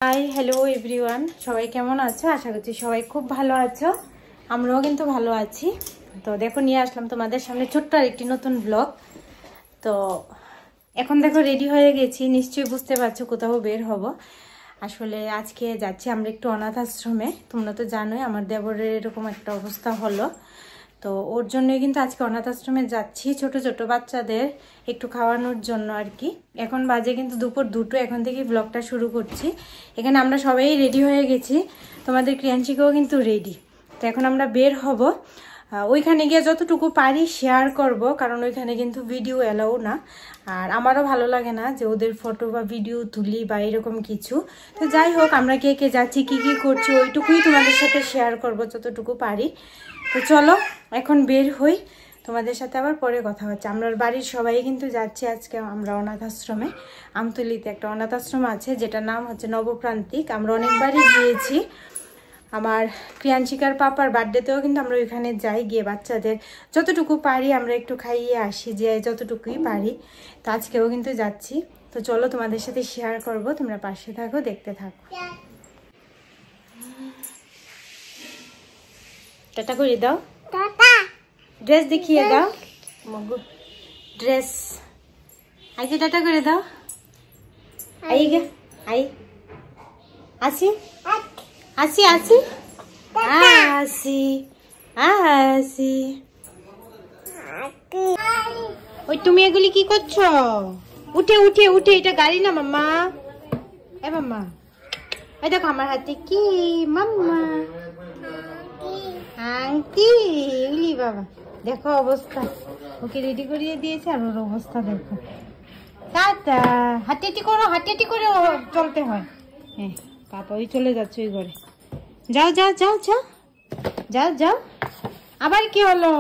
Hi hello everyone, সবাই কেমন আছো? আশা করছি সবাই খুব ভালো আছো। আমরাও কিন্তু ভালো আছি। তো দেখো নিয়ে আসলাম তোমাদের সামনে ছোট্ট আরেকটি নতুন ব্লগ। তো এখন দেখো রেডি হয়ে গেছি, নিশ্চয়ই বুঝতে পারছো কোথাও বের হব। আসলে আজকে যাচ্ছি আমরা একটু অনাথ আশ্রমে। তোমরা তো জানোই আমার দেবরের এরকম একটা অবস্থা হলো, তো ওর জন্যই কিন্তু আজকে অনাথ আশ্রমে যাচ্ছি ছোট ছোট বাচ্চাদের একটু খাওয়ানোর জন্য আর কি। এখন বাজে কিন্তু দুপুর 2টো, এখন থেকে ব্লগটা শুরু করছি। এখানে আমরা সবাই রেডি হয়ে গেছি, তোমাদের ক্রিয়াঞ্চিকাও কিন্তু রেডি। তো এখন আমরা বের হব, ওইখানে গিয়ে যতটুকু পারি শেয়ার করব, কারণ ওইখানে কিন্তু ভিডিও এলাও না। আর আমারও ভালো লাগে না যে ওদের ফটো বা ভিডিও তুলি বা এরকম কিছু। তো যাই হোক, আমরা কে কে যাচ্ছি, কি কি করছি, ওইটুকুই তোমাদের সাথে শেয়ার করব যতটুকু পারি। তো চলো এখন বের হই, তোমাদের সাথে আবার পরে কথা হচ্ছে। আমরা বাড়ির সবাই কিন্তু যাচ্ছি আজকে আমরা অনাথ আশ্রমে। আমতলিতে একটা অনাথ আশ্রম আছে, যেটার নাম হচ্ছে নবপ্রান্তিক। আমরা অনেকবারই গিয়েছি। আমার ক্রিয়াঞ্চিকার পাপার বার্থডেতেও কিন্তু আমরা ওইখানে যাই, গিয়ে বাচ্চাদের যতটুকু পারি আমরা একটু খাইয়ে আসি, যে যতটুকুই পারি। তো আজকেও কিন্তু যাচ্ছি। তো চলো তোমাদের সাথে শেয়ার করব, তোমরা পাশে থাকো, দেখতে থাকো। টাটা করে দাও, ড্রেস দেখিয়ে দাও, ড্রেস আই যে টাটা করে দাও। আই গে আই আসি আসি আসি আসি আসি। ওই তুমি এগুলি কি করছো? উঠে উঠে উঠে, এটা গাড়ি না মাম্মা। এ মাম্মা, এই দেখো আমার হাতে কি মাম্মা, আংটি। উলি বাবা, দেখো অবস্থা, ওকে রেডি করিয়ে দিয়েছে আর ওর অবস্থা দেখো। টাটা, হাঁটি করো, হাঁটি করে চলতে হয়। হ্যাঁ পাপা ওই চলে যাচ্ছে ওই ঘরে। যাও যাও যাও যাও যাও যাও। আবার কি হলো?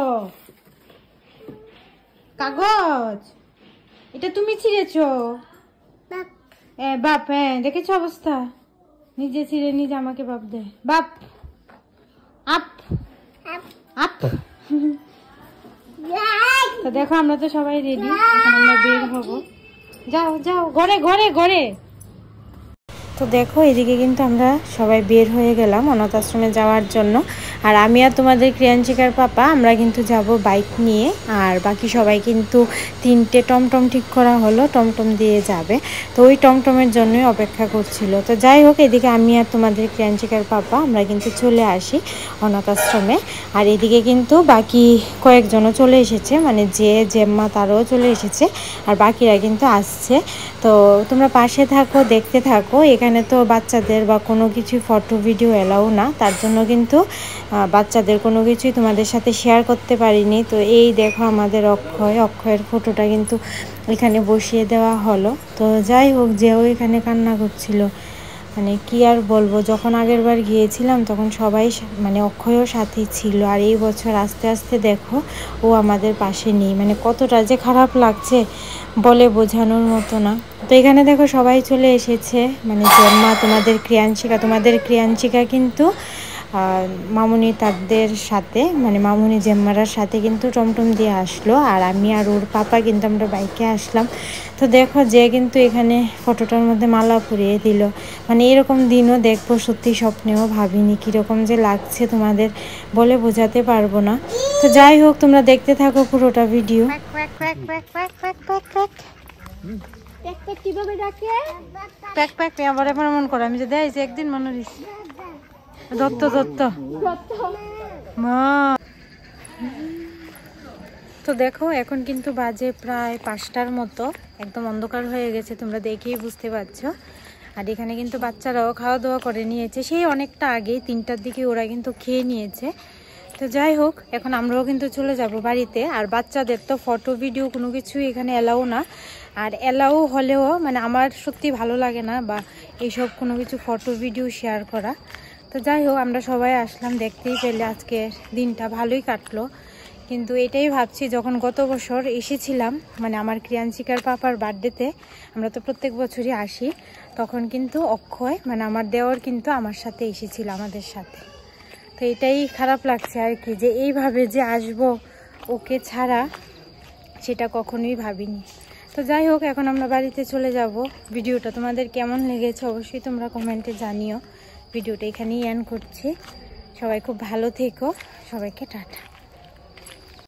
কাগজ এটা তুমি ছিঁড়েছো? বাপ, হ্যাঁ দেখেছো অবস্থা, নিজে ছিঁড়ে নিজে আমাকে বাপ দেয়। বাপ আপ আপ। তো দেখো আমরা তো সবাই রেডি, এখন আমরা বের হব। যাও যাও ঘরে ঘরে ঘরে। তো দেখো এদিকে কিন্তু আমরা সবাই বের হয়ে গেলাম অনাথ আশ্রমে যাওয়ার জন্য। আর আমি আর তোমাদের ক্রিয়াঞ্চিকার পাপা আমরা কিন্তু যাব বাইক নিয়ে, আর বাকি সবাই কিন্তু 3টে টমটম ঠিক করা হলো, টমটম দিয়ে যাবে। তো ওই টমটমের জন্যই অপেক্ষা করছিল। তো যাই হোক, এদিকে আমি আর তোমাদের ক্রিয়াঞ্চিকার পাপা আমরা কিন্তু চলে আসি অনাথ আশ্রমে। আর এদিকে কিন্তু বাকি কয়েকজনও চলে এসেছে, মানে যে জেম্মা তারও চলে এসেছে, আর বাকিরা কিন্তু আসছে। তো তোমরা পাশে থাকো, দেখতে থাকো। এখানে তো বাচ্চাদের বা কোনো কিছু ফটো ভিডিও এলাও না, তার জন্য কিন্তু বাচ্চাদের কোনো কিছুই তোমাদের সাথে শেয়ার করতে পারিনি। তো এই দেখো আমাদের অক্ষয়ের ফটোটা কিন্তু এখানে বসিয়ে দেওয়া হলো। তো যাই হোক, যেও এখানে কান্না করছিল, মানে কি আর বলবো। যখন আগের বার গিয়েছিলাম তখন সবাই মানে অক্ষয়ও সাথে ছিল, আর এই বছর আস্তে আস্তে দেখো ও আমাদের পাশে নেই, মানে কতটা যে খারাপ লাগছে বলে বোঝানোর মতো না। তো এখানে দেখো সবাই চলে এসেছে, মানে জেম্মা, তোমাদের ক্রিয়াঞ্চিকা কিন্তু মামুনি তাদের সাথে, মানে মামুনি জেম্মারার সাথে কিন্তু টমটম দিয়ে আসলো, আর আমি আর ওর পাপা কিন্তু আমরা বাইকে আসলাম। তো দেখো যে কিন্তু এখানে ফটোটার মধ্যে মালা পরিয়ে দিল, মানে এরকম দিনও দেখবো সত্যি স্বপ্নেও ভাবিনি। কীরকম যে লাগছে তোমাদের বলে বোঝাতে পারবো না। তো যাই হোক, তোমরা দেখতে থাকো পুরোটা ভিডিও। কিভাবে ডাকে প্যাক প্যাক আবার এমন করে, আমি যে দেয় যে একদিন মনে দিচ্ছি দত্ত দত্ত মা। তো দেখো এখন কিন্তু বাজে প্রায় 5টার মতো, একদম অন্ধকার হয়ে গেছে, তোমরা দেখেই বুঝতে পারছো। আর এখানে কিন্তু বাচ্চারাও খাওয়া দাওয়া করে নিয়েছে, সেই অনেকটা আগেই 3টার দিকে ওরা কিন্তু খেয়ে নিয়েছে। তো যাই হোক, এখন আমরাও কিন্তু চলে যাব বাড়িতে। আর বাচ্চাদের তো ফটো ভিডিও কোনো কিছুই এখানে এলাও না, আর এলাও হলেও মানে আমার সত্যি ভালো লাগে না বা এইসব কোনো কিছু ফটো ভিডিও শেয়ার করা। তো যাই হোক, আমরা সবাই আসলাম, দেখতেই পেলে আজকে দিনটা ভালোই কাটলো। কিন্তু এটাই ভাবছি, যখন গত বছর এসেছিলাম মানে আমার ক্রিয়াঞ্চিকার পাপার বার্থডেতে, আমরা তো প্রত্যেক বছরই আসি, তখন কিন্তু অক্ষয় মানে আমার দেওর কিন্তু আমার সাথে এসেছিল, আমাদের সাথে। তো এটাই খারাপ লাগছে আর কি, যে এইভাবে যে আসবো ওকে ছাড়া, সেটা কখনোই ভাবিনি। তো যাই হোক, এখন আমরা বাড়িতে চলে যাব। ভিডিওটা তোমাদের কেমন লেগেছে অবশ্যই তোমরা কমেন্টে জানিও। ভিডিওটা এখানেই এন্ড করছি। সবাই খুব ভালো থেকো, সবাইকে টাটা।